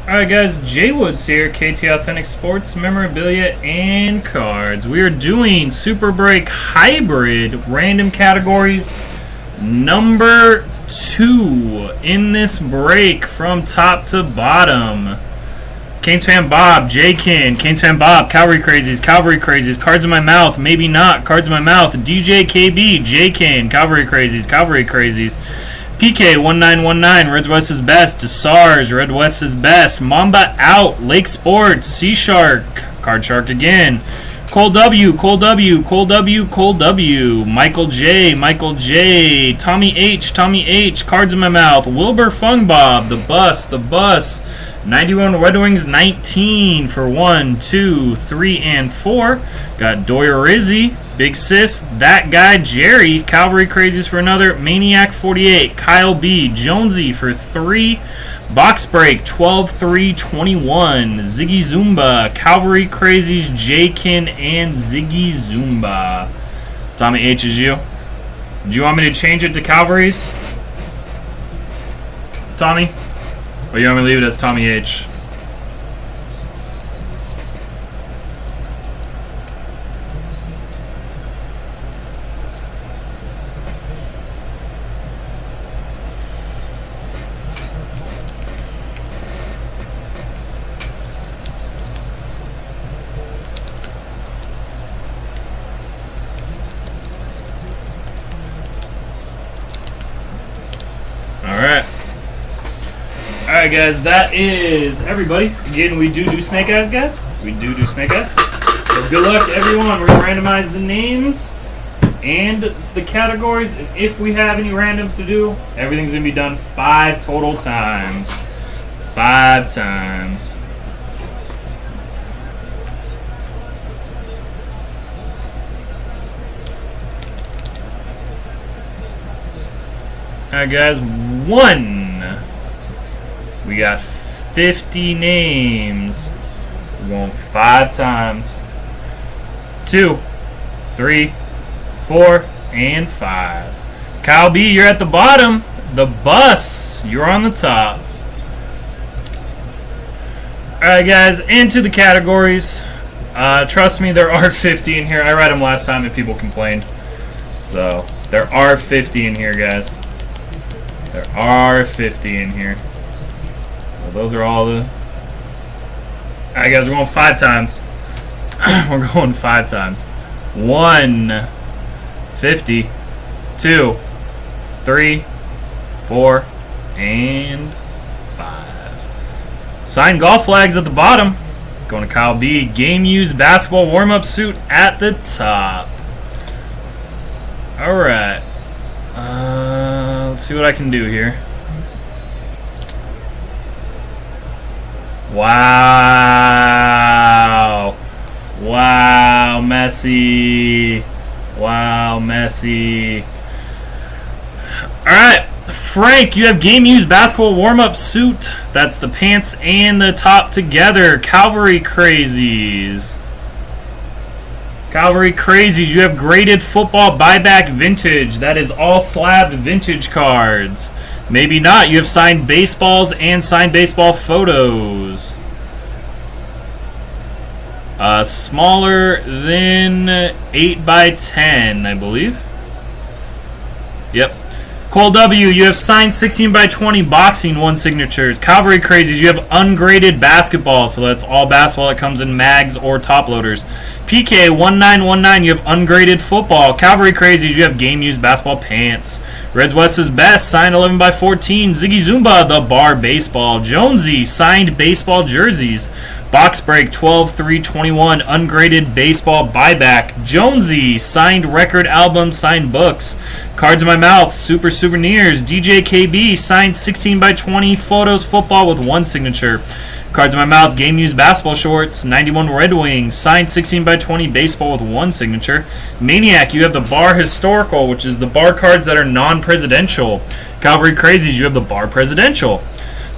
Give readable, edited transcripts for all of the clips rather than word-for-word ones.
Alright guys, Jay Woods here, KTAuthentics Sports, Memorabilia, and Cards. We are doing Super Break Hybrid Random Categories number 2 in this break from top to bottom. Canes Fan Bob, J-Kin, Canes Fan Bob, Calvary Crazies, Cards in My Mouth, Maybe Not, Cards in My Mouth, DJ KB, J-Kin, Calvary Crazies. PK1919, Red West is best. Desars, Red West is best. Mamba out. Lake Sports, Sea Shark, Card Shark again. Cole W, Michael J, Tommy H, Cards in My Mouth. Wilbur Fung Bob, the bus. 91 Red Wings 19 for 1, 2, 3, and 4. Got Doyer Rizzy, Big Sis, That Guy Jerry, Calvary Crazies for another, Maniac 48, Kyle B, Jonesy for 3, Box Break 12-3-21, Ziggy Zumba, Calvary Crazies, J-Kin, and Ziggy Zumba. Tommy H is you. Do you want me to change it to Calvary's? Tommy? Or you want me to leave it as Tommy H? Alright guys, that is everybody. Again, we do Snake Eyes, guys. We do Snake Eyes. So good luck to everyone. We're going to randomize the names and the categories. And if we have any randoms to do, everything's going to be done 5 total times. 5 times. Alright guys, 1. We got 50 names. We're going 5 times. 2, 3, 4, and 5. Kyle B, you're at the bottom. The bus, you're on the top. Alright guys, into the categories. Trust me, there are 50 in here. I read them last time and people complained. So, there are 50 in here, guys. There are 50 in here. So those are all the... Alright guys, we're going 5 times. We're going 5 times. 1, 50, 2, 3, 4, and 5. Signed golf flags at the bottom. Going to Kyle B. Game used basketball warm-up suit at the top. Alright. Let's see what I can do here. Wow. Wow, Messi. Wow, Messi. Alright, Frank, you have game used basketball warm-up suit. That's the pants and the top together. Calvary Crazies. Calvary Crazies, you have graded football buyback vintage. That is all slabbed vintage cards. Maybe not. You have signed baseballs and signed baseball photos. Smaller than 8x10, I believe. Yep. Cole W, you have signed 16x20 boxing 1 signatures. Calvary Crazies, you have ungraded basketball, so that's all basketball that comes in mags or top loaders. PK1919, you have ungraded football. Calvary Crazies, you have game used basketball pants. Reds West is best, signed 11x14. Ziggy Zumba, the bar baseball. Jonesy, signed baseball jerseys. Box Break 12-3-21, ungraded baseball buyback. Jonesy, signed record album, signed books. Cards in My Mouth, super souvenirs. DJ KB, signed 16x20 photos football with 1 signature. Cards in My Mouth, game used basketball shorts. 91 Red Wings, signed 16x20 baseball with 1 signature. Maniac, you have the bar historical, which is the bar cards that are non-presidential. Calvary Crazies, you have the bar presidential.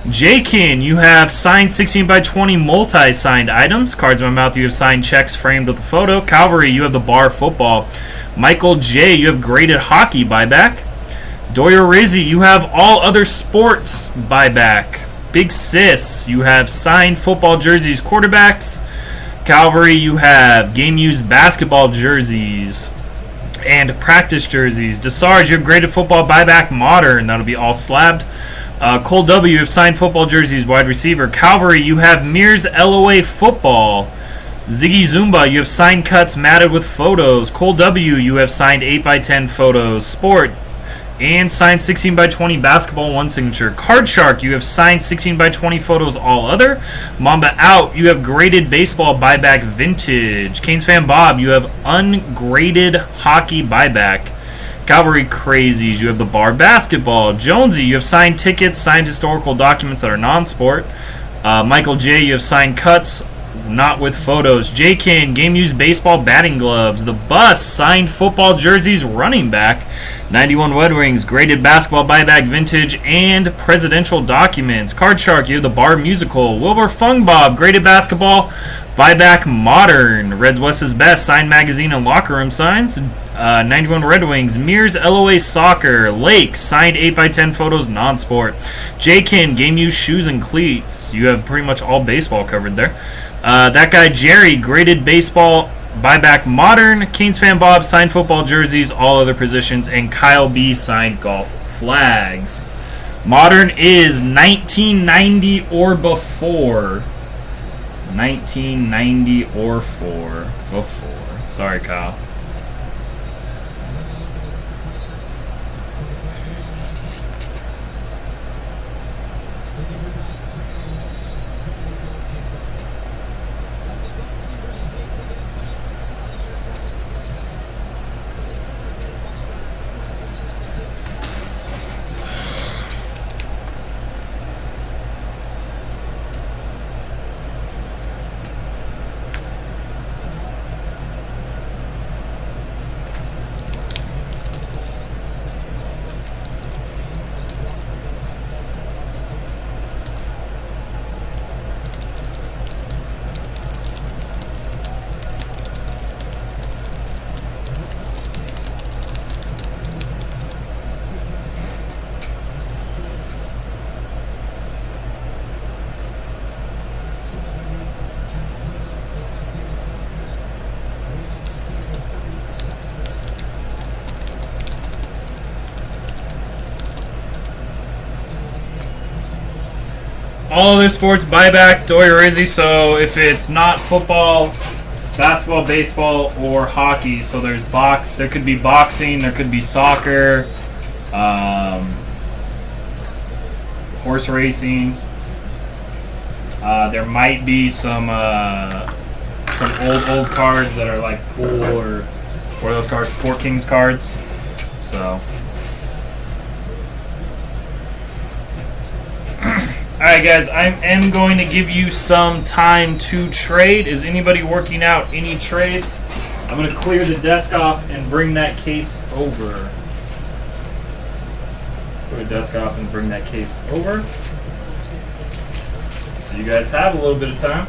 J-Kin, you have signed 16x20 multi-signed items. Cards in My Mouth, you have signed checks framed with a photo. Calvary, you have the bar football. Michael J, you have graded hockey buyback. Doyer Rizzy, you have all other sports buyback. Big Sis, you have signed football jerseys, quarterbacks. Calvary, you have game-used basketball jerseys and practice jerseys. DeSarge, you have graded football buyback modern. That'll be all slabbed. Cole W, you have signed football jerseys, wide receiver. Calvary, you have Mears LOA football. Ziggy Zumba, you have signed cuts matted with photos. Cole W, you have signed 8x10 photos. Sport, and signed 16x20 basketball, one signature. Card Shark, you have signed 16x20 photos, all other. Mamba Out, you have graded baseball buyback vintage. Canes Fan Bob, you have ungraded hockey buyback. Calvary Crazies, you have the bar basketball. Jonesy, you have signed tickets, signed historical documents that are non-sport. Michael J, you have signed cuts, not with photos. J-Kin, game-used baseball batting gloves. The Bus, signed football jerseys, running back. 91 Red Wings, graded basketball buyback vintage and presidential documents. Card Shark, you have the bar musical. Wilbur Fung Bob, graded basketball buyback modern. Reds West's Best, signed magazine and locker room signs. 91 Red Wings, Mears LOA Soccer. Lake, signed 8x10 photos, non-sport. J-Kin, game-used shoes and cleats. You have pretty much all baseball covered there. That guy Jerry, graded baseball buyback modern. Canes Fan Bob, signed football jerseys, all other positions. And Kyle B, signed golf flags. Modern is 1990 or before. 1990 or before. Sorry, Kyle. All other sports buyback, Dory Rizzi. So if it's not football, basketball, baseball, or hockey, so there could be boxing, there could be soccer, horse racing. There might be some old cards that are like pool or those cards, Sport Kings cards. So. Alright guys, I am going to give you some time to trade. Is anybody working out any trades? I'm going to clear the desk off and bring that case over. Clear the desk off and bring that case over. So you guys have a little bit of time.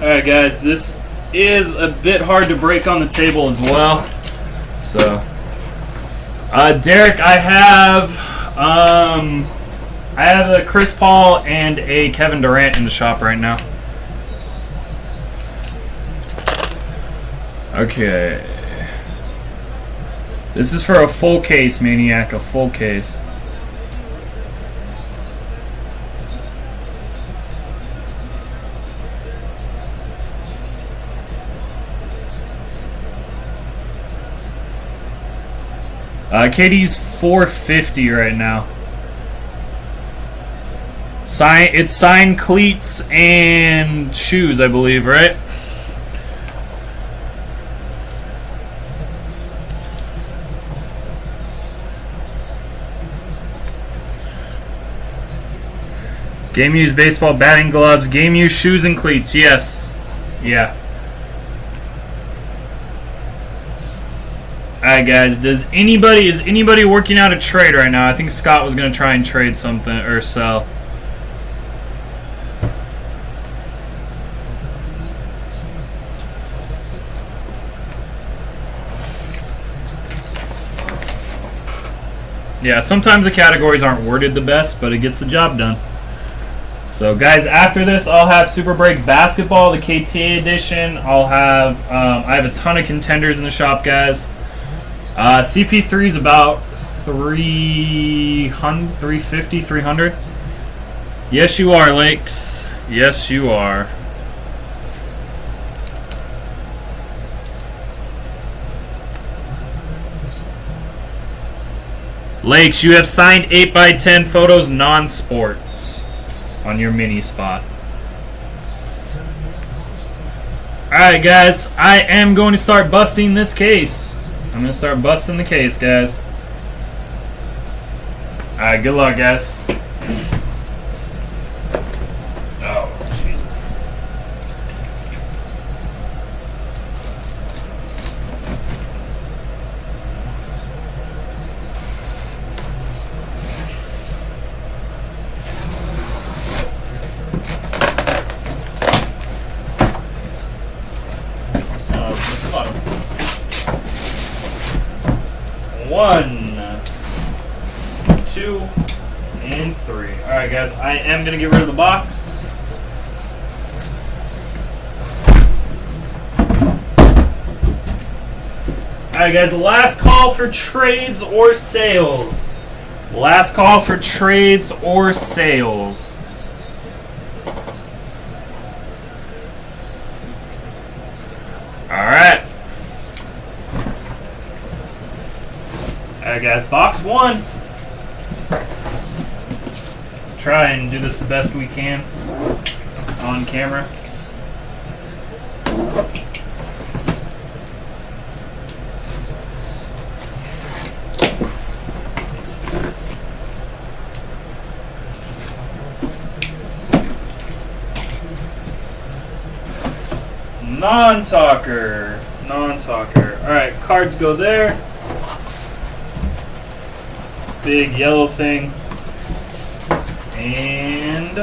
Alright guys, this is a bit hard to break on the table as well. So, Derek, I have I have a Chris Paul and a Kevin Durant in the shop right now. Okay. This is for a full case, Maniac, a full case. KD's 450 right now. It's signed cleats and shoes, I believe, right? Game used baseball batting gloves, game used shoes and cleats. Yes. Yeah. Alright guys, is anybody working out a trade right now? I think Scott was gonna try and trade something or sell. Yeah, sometimes the categories aren't worded the best, but it gets the job done. So guys, after this I'll have Super Break Basketball, the KTA edition. I'll have I have a ton of contenders in the shop, guys. CP3 is about 350, 300. Yes, you are, Lakes. Yes, you are. Lakes, you have signed 8x10 photos non-sports on your mini spot. Alright, guys. I am going to start busting this case. I'm going to start busting the case, guys. Alright, good luck, guys. Oh, jeez. One, 2, and 3. Alright guys, I am going to get rid of the box. Alright guys, last call for trades or sales. Last call for trades or sales. Alright. Alright guys, box 1. Try and do this the best we can on camera. Non-talker. Non-talker. Alright, cards go there. Big yellow thing. And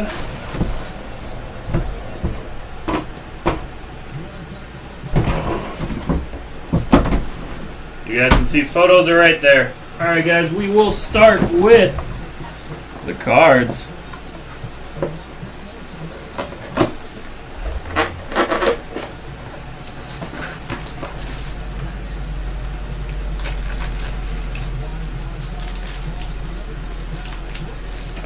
you guys can see photos are right there. Alright guys, we will start with the cards.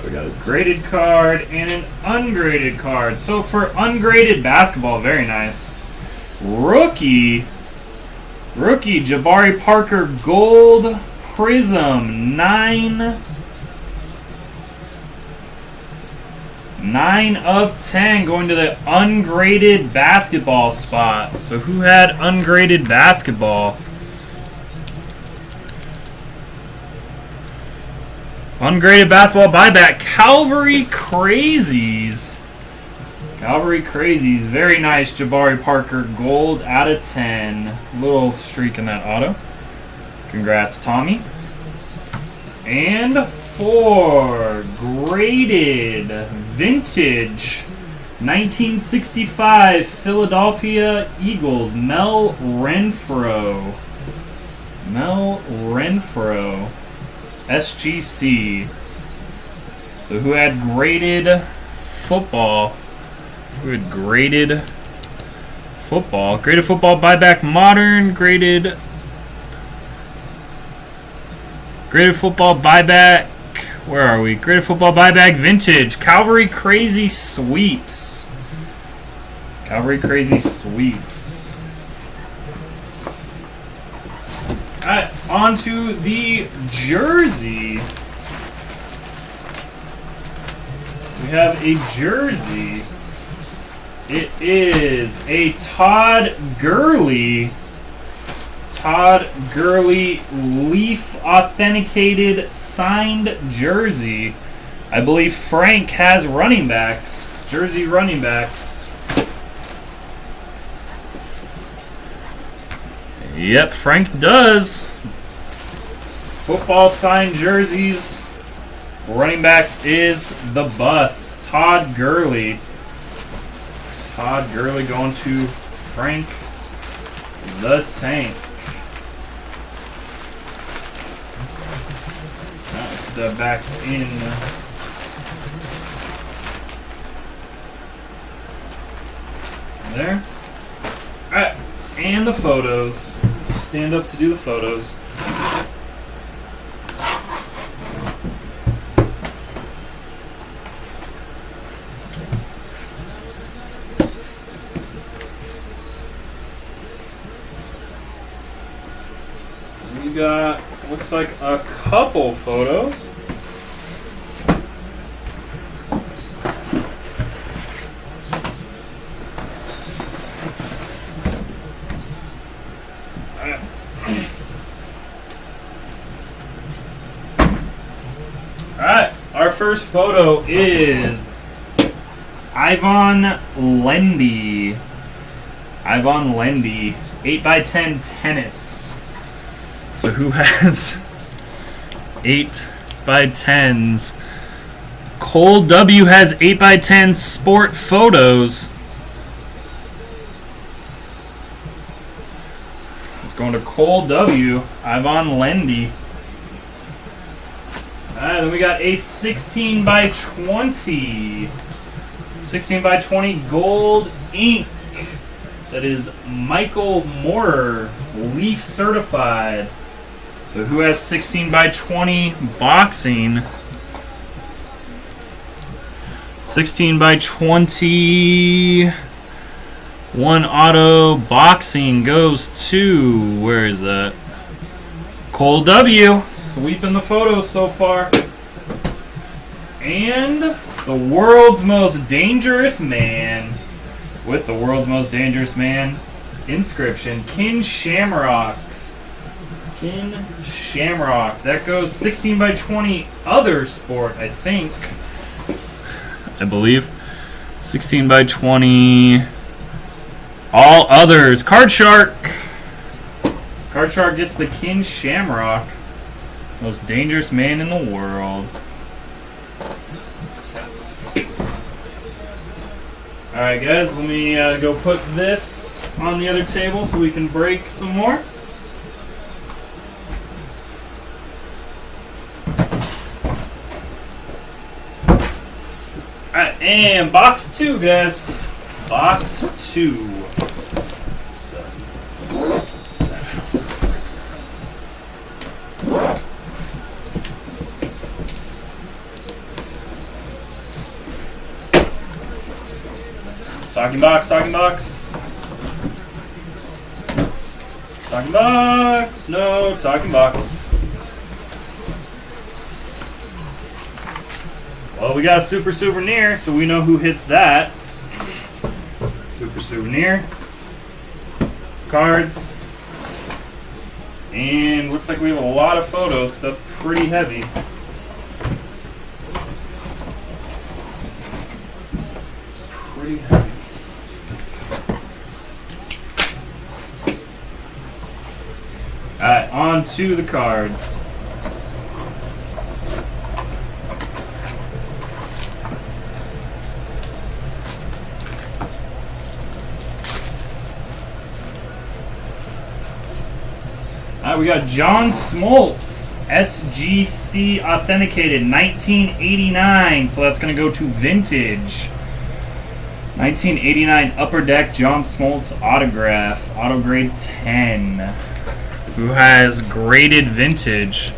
We got a graded card and an ungraded card. So for ungraded basketball, very nice. Rookie Jabari Parker Gold Prism 9 of 10 going to the ungraded basketball spot. So who had ungraded basketball? Ungraded basketball buyback. Calvary Crazies. Calvary Crazies. Very nice. Jabari Parker Gold out of 10. Little streak in that auto. Congrats, Tommy. And for graded vintage 1965 Philadelphia Eagles. Mel Renfro. SGC. So who had graded football? Who had graded football? Graded football buyback modern. Graded football buyback. Where are we? Graded football buyback vintage. Calvary Crazy Sweeps. Calvary Crazy Sweeps. Alright, on to the jersey. We have a jersey. It is a Todd Gurley. Todd Gurley Leaf authenticated signed jersey. I believe Frank has running backs. Jersey running backs. Yep, Frank does. Football signed jerseys. Running backs is the bus. Todd Gurley. Todd Gurley going to Frank the Tank. Let's put that back in. There. Alright, and the photos. Stand up to do the photos. We got, looks like a couple photos. Alright, our first photo is Ivan Lendy. Ivan Lendy, 8x10 tennis. So who has 8x10s? Cole W has 8x10 sport photos. It's going to Cole W. Ivan Lendy. Alright, then we got a 16x20. 16x20 gold ink. That is Michael Moorer, Leaf certified. So who has 16x20 boxing? 16x20 one auto boxing goes to, where is that? Cole W. Sweeping the photos so far. And the world's most dangerous man. With the world's most dangerous man inscription, Kin Shamrock. Kin Shamrock. That goes 16x20 other sport, I think. I believe. 16x20 all others. Card Shark. Card Shark gets the Kin Shamrock. Most dangerous man in the world. Alright guys, let me go put this on the other table so we can break some more. Alright, and box 2 guys. Box 2. Talking box, talking box. Talking box, no, talking box. Well, we got a super souvenir, so we know who hits that. Super souvenir. Cards. And looks like we have a lot of photos because that's pretty heavy. It's pretty heavy. Alright, on to the cards. Alright, we got John Smoltz. SGC authenticated 1989. So that's going to go to vintage. 1989 Upper Deck John Smoltz autograph. Auto grade 10. Who has graded vintage?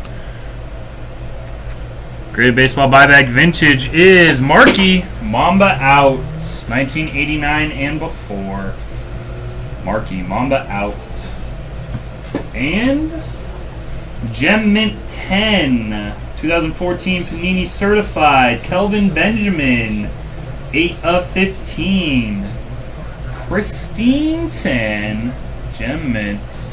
Graded baseball buyback vintage is Marky. Mamba out. 1989 and before. Marky, Mamba out. And Gem Mint 10. 2014 Panini Certified. Kelvin Benjamin. 8 of 15. Pristine 10. Gem Mint.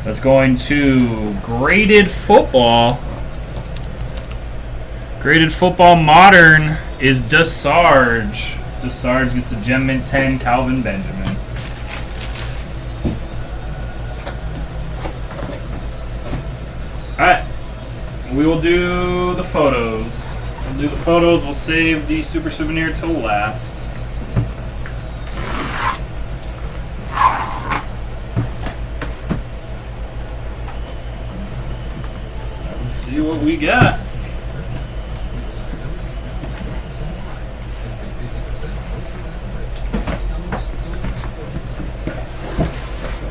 That's going to Graded Football. Graded Football Modern is Desarge. Desarge gets the Gem Mint 10, Calvin Benjamin. Alright. We will do the photos. We'll do the photos. We'll save the Super Souvenir till last. Let's see what we got.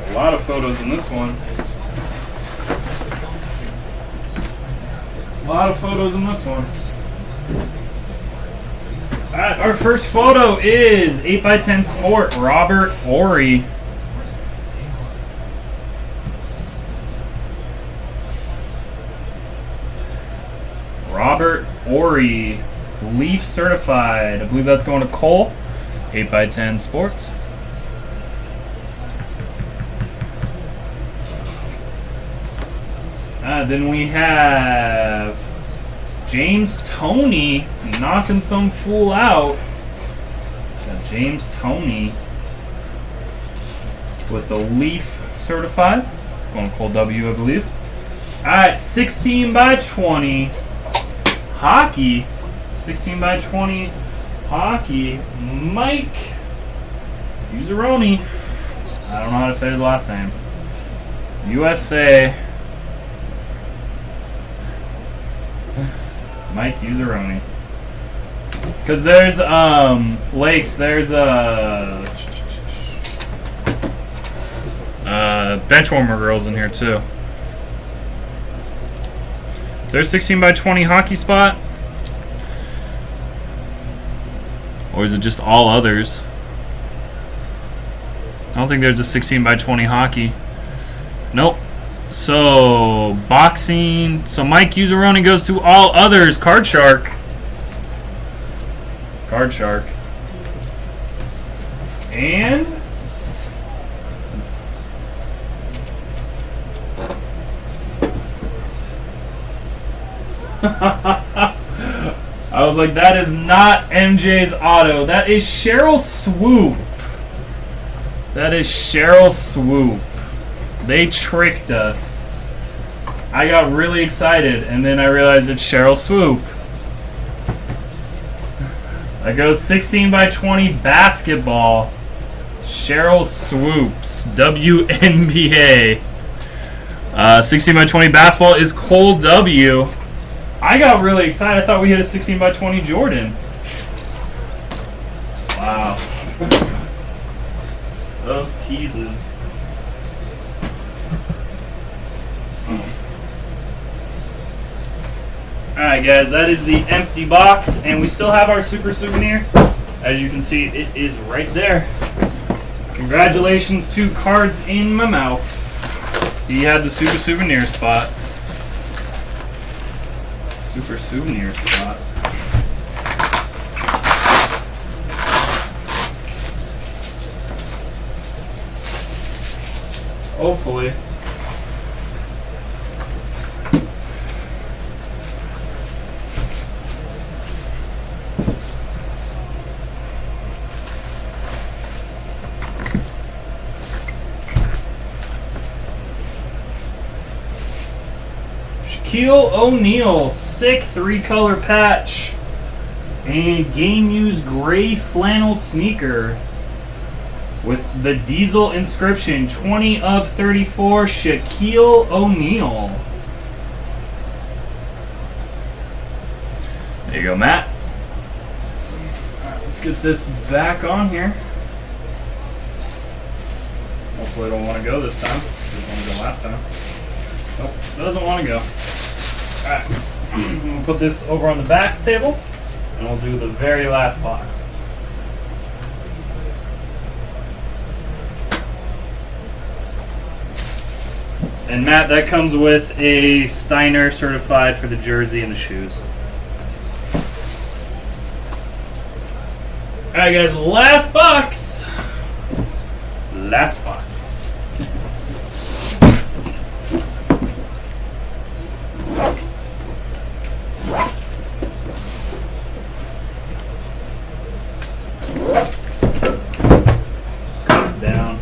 A lot of photos in this one. A lot of photos in this one. Alright, our first photo is 8x10 Sport, Robert Horry. Robert Horry, Leaf Certified. I believe that's going to Cole. 8x10 Sports. Then we have James Toney knocking some fool out. Got James Toney with the Leaf Certified. It's going to Cole W, I believe. Alright, 16x20 hockey. 16x20 hockey. Mike Useroni. I don't know how to say his last name. USA. Mike Useroni. Because there's Lakes, there's Benchwarmer girls in here too. Is there a 16x20 hockey spot? Or is it just all others? I don't think there's a 16x20 hockey. Nope. So, boxing. So, Mike Useroni goes to all others. Card Shark. Card Shark. And I was like, that is not MJ's auto. That is Cheryl Swoop. That is Cheryl Swoop. They tricked us. I got really excited, and then I realized it's Cheryl Swoop. That goes 16x20 basketball. Cheryl Swoops. WNBA. 16x20 basketball is Cole W. I got really excited. I thought we hit a 16x20 Jordan. Wow. Those teases. Alright guys, that is the empty box, and we still have our Super Souvenir. As you can see, it is right there. Congratulations to Cards in My Mouth. He had the Super Souvenir spot. Super Souvenir spot. Hopefully. Shaquille O'Neal, sick 3-color patch. And game used gray flannel sneaker with the Diesel inscription. 20 of 34, Shaquille O'Neal. you go, Matt. Alright, let's get this back on here. Hopefully it don't want to go this time. It didn't want to go last time. Nope, doesn't want to go. Alright, we'll put this over on the back table, and we'll do the very last box. And Matt, that comes with a Steiner certified for the jersey and the shoes. Alright guys, last box. Last box. Down.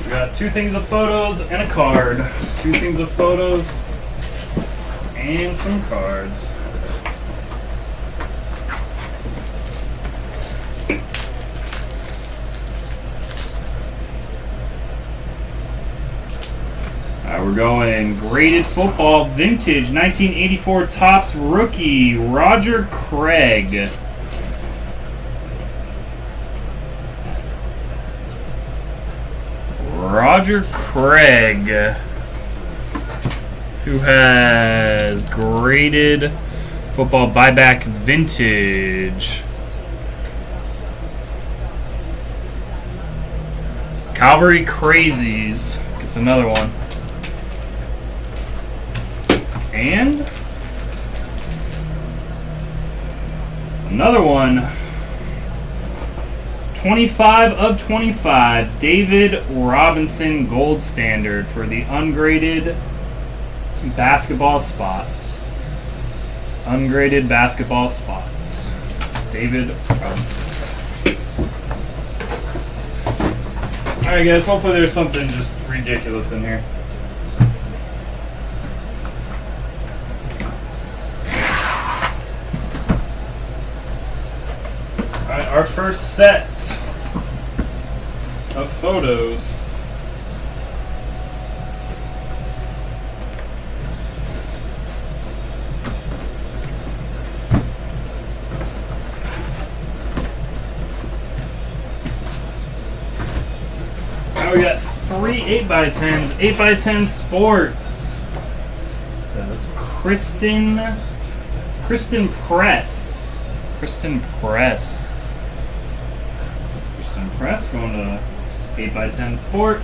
We got 2 things of photos and a card. 2 things of photos and some cards. We're going graded football vintage 1984 Topps rookie Roger Craig. Roger Craig, who has graded football buyback vintage. Calvary Crazies gets another one. And another one. 25 of 25, David Robinson Gold Standard for the ungraded basketball spot. Ungraded basketball spot. David Robinson. Alright guys, hopefully there's something just ridiculous in here. Alright, our first set of photos. Now we got 3 8x10s, 8x10 sports. So that's Kristen Press. Kristen Press going to 8x10 sport.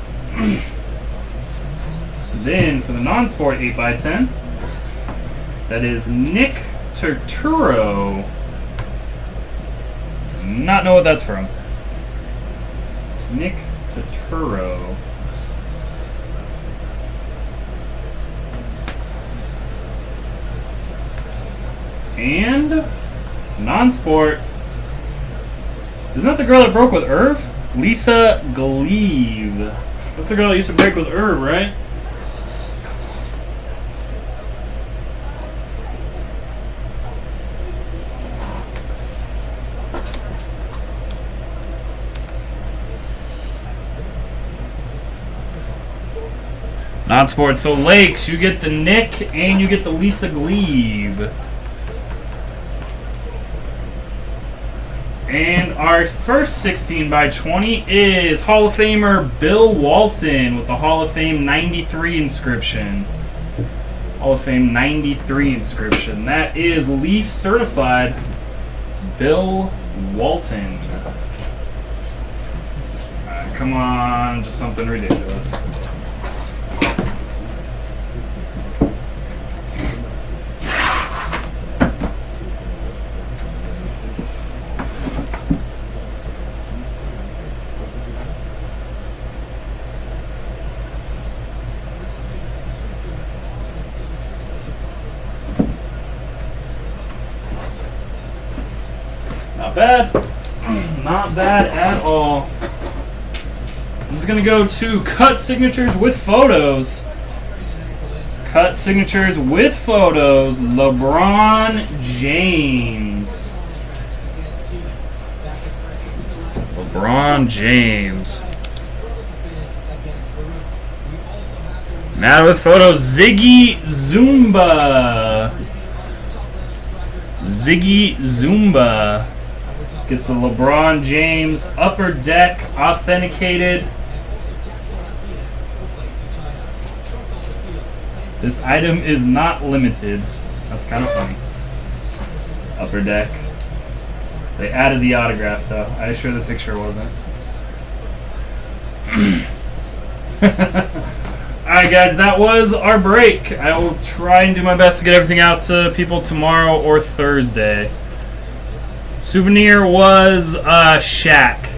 Then for the non-sport 8x10, that is Nick Turturro. Not know what that's from. Nick Turturro. And non-sport. Isn't that the girl that broke with Irv? Lisa Gleave. That's the girl that used to break with Irv, right? Non-sport. So Lakes, you get the Nick and you get the Lisa Gleave. And our first 16x20 is Hall of Famer Bill Walton with the Hall of Fame 93 inscription. Hall of Fame 93 inscription. That is Leaf certified Bill Walton. Alright, come on, just something ridiculous. Not bad. Not bad at all. is going to go to cut signatures with photos. Cut signatures with photos. LeBron James. LeBron James. Matt with photos. Ziggy Zumba. Ziggy Zumba. Gets the LeBron James Upper Deck authenticated. This item is not limited. That's kind of funny. Upper Deck. They added the autograph though. I assure the picture wasn't. Alright guys, that was our break. I will try and do my best to get everything out to people tomorrow or Thursday. Souvenir was Shaq.